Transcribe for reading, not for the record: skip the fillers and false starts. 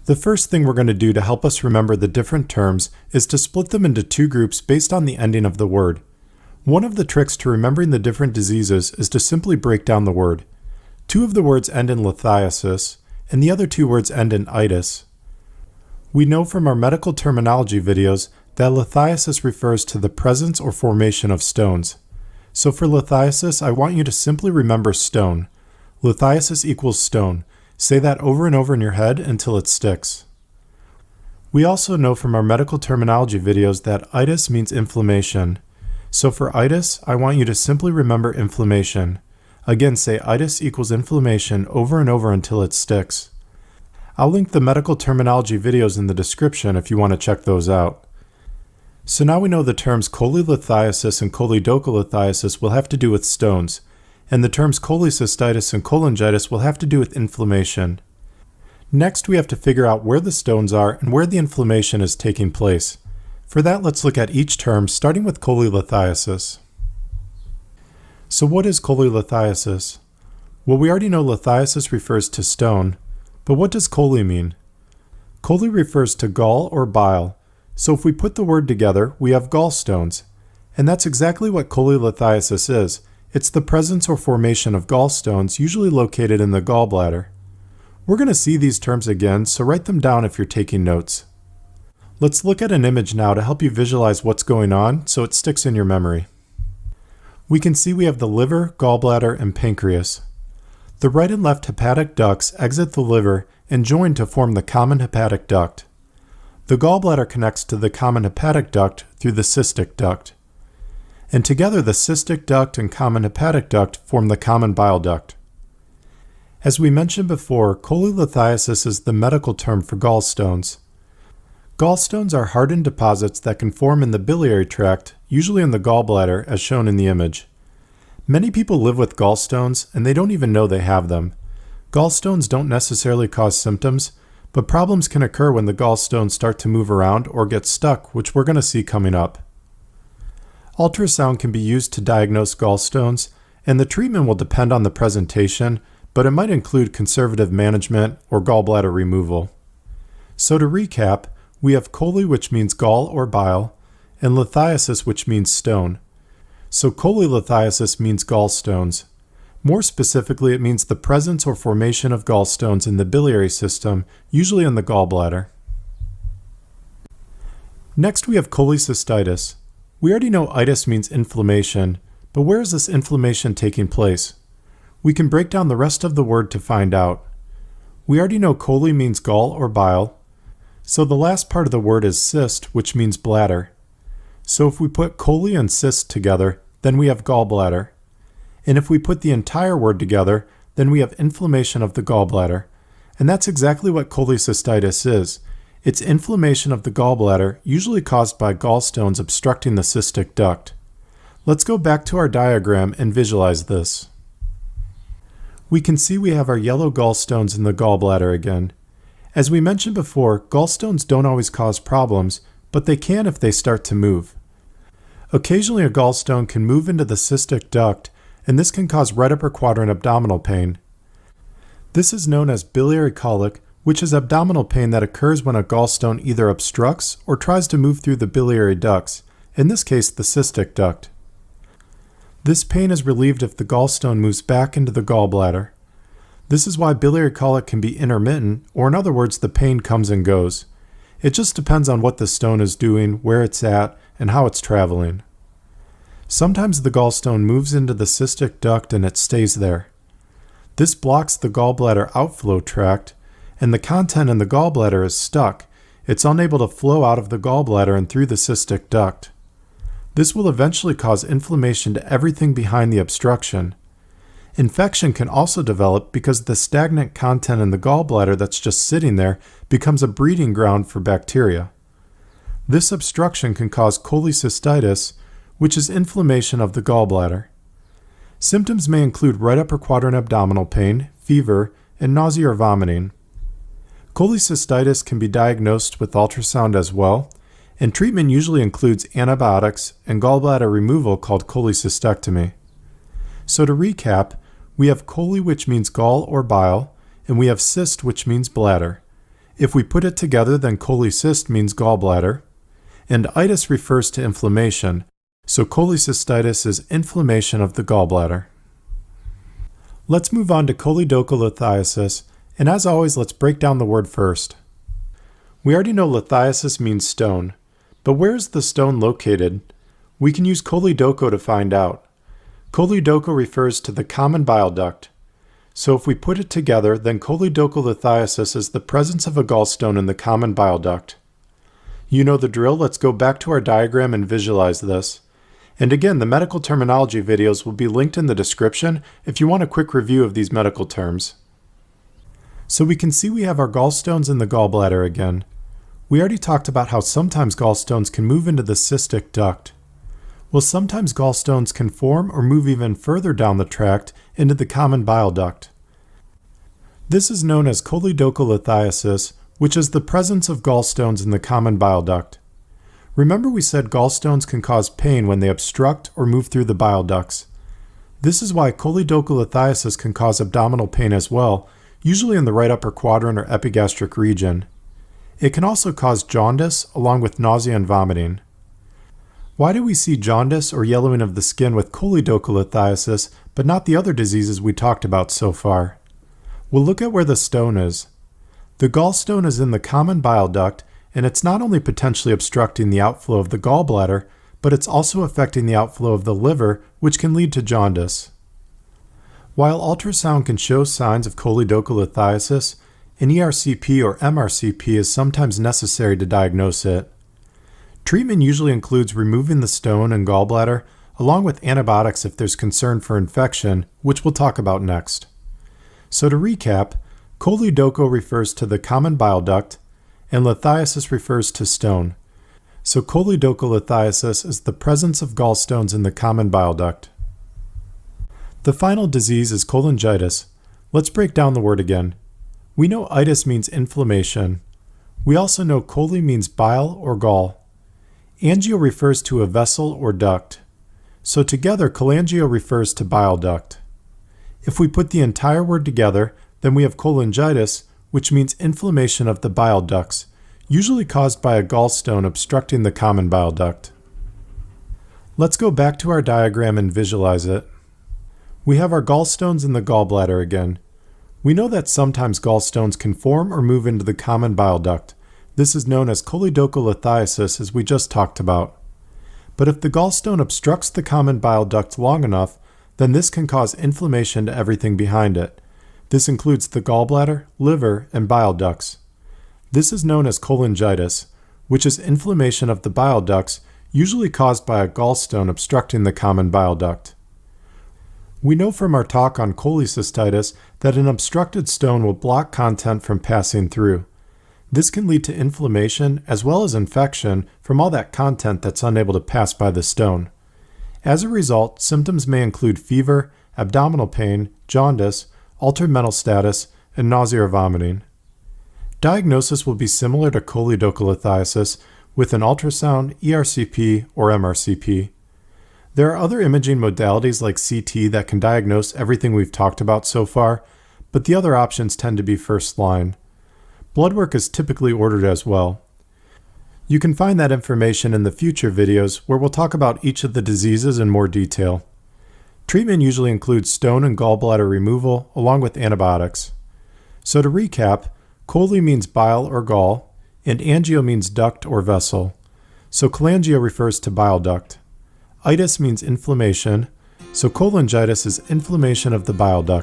The first thing we're going to do to help us remember the different terms is to split them into two groups based on the ending of the word. One of the tricks to remembering the different diseases is to simply break down the word. Two of the words end in lithiasis, and the other two words end in itis. We know from our medical terminology videos that lithiasis refers to the presence or formation of stones. So for lithiasis, I want you to simply remember stone. Lithiasis equals stone. Say that over and over in your head until it sticks. We also know from our medical terminology videos that itis means inflammation. So for itis, I want you to simply remember inflammation. Again, say itis equals inflammation over and over until it sticks. I'll link the medical terminology videos in the description if you want to check those out. So now we know the terms cholelithiasis and choledocholithiasis will have to do with stones, and the terms cholecystitis and cholangitis will have to do with inflammation. Next, we have to figure out where the stones are and where the inflammation is taking place. For that, let's look at each term, starting with cholelithiasis. So what is cholelithiasis? Well, we already know lithiasis refers to stone, but what does chole mean? Chole refers to gall or bile, so if we put the word together, we have gallstones. And that's exactly what cholelithiasis is. It's the presence or formation of gallstones, usually located in the gallbladder. We're going to see these terms again, so write them down if you're taking notes. Let's look at an image now to help you visualize what's going on so it sticks in your memory. We can see we have the liver, gallbladder, and pancreas. The right and left hepatic ducts exit the liver and join to form the common hepatic duct. The gallbladder connects to the common hepatic duct through the cystic duct. And together the cystic duct and common hepatic duct form the common bile duct. As we mentioned before, cholelithiasis is the medical term for gallstones. Gallstones are hardened deposits that can form in the biliary tract, usually in the gallbladder, as shown in the image. Many people live with gallstones and they don't even know they have them. Gallstones don't necessarily cause symptoms, but problems can occur when the gallstones start to move around or get stuck, which we're going to see coming up. Ultrasound can be used to diagnose gallstones, and the treatment will depend on the presentation, but it might include conservative management or gallbladder removal. So to recap, we have chole, which means gall or bile, and lithiasis, which means stone. So cholelithiasis means gallstones. More specifically, it means the presence or formation of gallstones in the biliary system, usually in the gallbladder. Next, we have cholecystitis. We already know itis means inflammation, but where is this inflammation taking place? We can break down the rest of the word to find out. We already know chole means gall or bile, so the last part of the word is cyst, which means bladder. So if we put chole and cyst together, then we have gallbladder. And if we put the entire word together, then we have inflammation of the gallbladder. And that's exactly what cholecystitis is. It's inflammation of the gallbladder, usually caused by gallstones obstructing the cystic duct. Let's go back to our diagram and visualize this. We can see we have our yellow gallstones in the gallbladder again. As we mentioned before, gallstones don't always cause problems, but they can if they start to move. Occasionally a gallstone can move into the cystic duct, and this can cause right upper quadrant abdominal pain. This is known as biliary colic, which is abdominal pain that occurs when a gallstone either obstructs or tries to move through the biliary ducts, in this case the cystic duct. This pain is relieved if the gallstone moves back into the gallbladder. This is why biliary colic can be intermittent, or in other words, the pain comes and goes. It just depends on what the stone is doing, where it's at, and how it's traveling. Sometimes the gallstone moves into the cystic duct and it stays there. This blocks the gallbladder outflow tract, and the content in the gallbladder is stuck. It's unable to flow out of the gallbladder and through the cystic duct. This will eventually cause inflammation to everything behind the obstruction. Infection can also develop because the stagnant content in the gallbladder that's just sitting there becomes a breeding ground for bacteria. This obstruction can cause cholecystitis, which is inflammation of the gallbladder. Symptoms may include right upper quadrant abdominal pain, fever, and nausea or vomiting. Cholecystitis can be diagnosed with ultrasound as well, and treatment usually includes antibiotics and gallbladder removal called cholecystectomy. So to recap, we have chole, which means gall or bile, and we have cyst, which means bladder. If we put it together, then cholecyst means gallbladder, and itis refers to inflammation, so cholecystitis is inflammation of the gallbladder. Let's move on to choledocholithiasis, and as always, let's break down the word first. We already know lithiasis means stone, but where is the stone located? We can use choledocho to find out. Choledocho refers to the common bile duct. So if we put it together, then choledocholithiasis is the presence of a gallstone in the common bile duct. You know the drill, let's go back to our diagram and visualize this. And again, the medical terminology videos will be linked in the description if you want a quick review of these medical terms. So we can see we have our gallstones in the gallbladder again. We already talked about how sometimes gallstones can move into the cystic duct. Well, sometimes gallstones can form or move even further down the tract into the common bile duct. This is known as choledocholithiasis, which is the presence of gallstones in the common bile duct. Remember we said gallstones can cause pain when they obstruct or move through the bile ducts. This is why choledocholithiasis can cause abdominal pain as well, usually in the right upper quadrant or epigastric region. It can also cause jaundice along with nausea and vomiting. Why do we see jaundice or yellowing of the skin with choledocholithiasis, but not the other diseases we talked about so far? We'll look at where the stone is. The gallstone is in the common bile duct, and it's not only potentially obstructing the outflow of the gallbladder, but it's also affecting the outflow of the liver, which can lead to jaundice. While ultrasound can show signs of choledocholithiasis, an ERCP or MRCP is sometimes necessary to diagnose it. Treatment usually includes removing the stone and gallbladder, along with antibiotics if there's concern for infection, which we'll talk about next. So to recap, choledocho refers to the common bile duct, and lithiasis refers to stone. So choledocholithiasis is the presence of gallstones in the common bile duct. The final disease is cholangitis. Let's break down the word again. We know itis means inflammation. We also know chole means bile or gall. Angio refers to a vessel or duct. So together, cholangio refers to bile duct. If we put the entire word together, then we have cholangitis, which means inflammation of the bile ducts, usually caused by a gallstone obstructing the common bile duct. Let's go back to our diagram and visualize it. We have our gallstones in the gallbladder again. We know that sometimes gallstones can form or move into the common bile duct. This is known as choledocholithiasis, as we just talked about. But if the gallstone obstructs the common bile duct long enough, then this can cause inflammation to everything behind it. This includes the gallbladder, liver, and bile ducts. This is known as cholangitis, which is inflammation of the bile ducts, usually caused by a gallstone obstructing the common bile duct. We know from our talk on cholecystitis that an obstructed stone will block content from passing through. This can lead to inflammation as well as infection from all that content that's unable to pass by the stone. As a result, symptoms may include fever, abdominal pain, jaundice, altered mental status, and nausea or vomiting. Diagnosis will be similar to choledocholithiasis with an ultrasound, ERCP, or MRCP. There are other imaging modalities like CT that can diagnose everything we've talked about so far, but the other options tend to be first line. Blood work is typically ordered as well. You can find that information in the future videos where we'll talk about each of the diseases in more detail. Treatment usually includes stone and gallbladder removal along with antibiotics. So to recap, chole means bile or gall, and angio means duct or vessel. So cholangio refers to bile duct. Itis means inflammation, so cholangitis is inflammation of the bile duct.